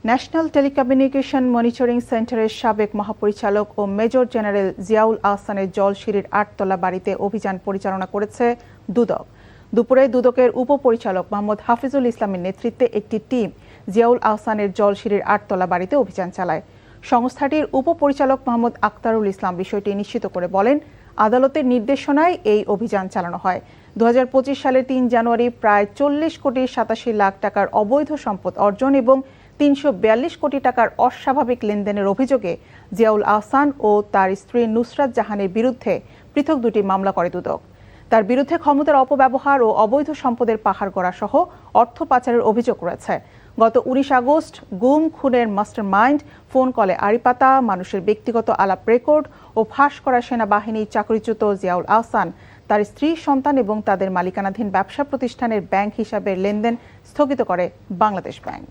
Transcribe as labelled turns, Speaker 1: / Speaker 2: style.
Speaker 1: National telecommunication monitoring সেন্টারের সাবেক মহাপরিচালক ও মেজর জেনারেল জিয়াউল আহসানের জলসিঁড়ির ৮তলা বাড়িতে অভিযান পরিচালনা করেছে দুদক। দুপুরে দুদকের উপপরিচালক মোহাম্মদ হাফিজুল ইসলামের নেতৃত্বে একটি টিম জিয়াউল আহসানের জলসিঁড়ির ৮তলা বাড়িতে অভিযান চালায়। সংস্থাটির উপপরিচালক মোহাম্মদ আক্তারুল ইসলাম বিষয়টি নিশ্চিত করে বলেন, আদালতের নির্দেশনায় এই অভিযান চালানো হয়। ২০২৫ সালের ৩ জানুয়ারি প্রায় ৪০ কোটি ৮৭ লাখ টাকার অবৈধ সম্পদ অর্জন এবং ৩৪২ কোটি টাকার অস্বাভাবিক লেনদেনের অভিযোগে জিয়াউল আহসান ও তার স্ত্রী নুসরাত জাহানের বিরুদ্ধে পৃথক দুটি মামলা করে দুদক। তার বিরুদ্ধে ক্ষমতার অপব্যবহার ও অবৈধ সম্পদের পাহাড় গড়া সহ অর্থ পাচারের অভিযোগ রয়েছে। গত ১৯ আগস্ট গুম খুনের মাস্টারমাইন্ড, ফোন কলে আড়িপাতা, মানুষের ব্যক্তিগত আলাপ রেকর্ড ও ফাঁস করা সেনাবাহিনীর চাকরিচ্যুত জিয়াউল আহসান তার স্ত্রী, সন্তান এবং তাদের মালিকানাধীন ব্যবসা প্রতিষ্ঠানের ব্যাংক হিসাবের লেনদেন স্থগিত করে বাংলাদেশ ব্যাংক।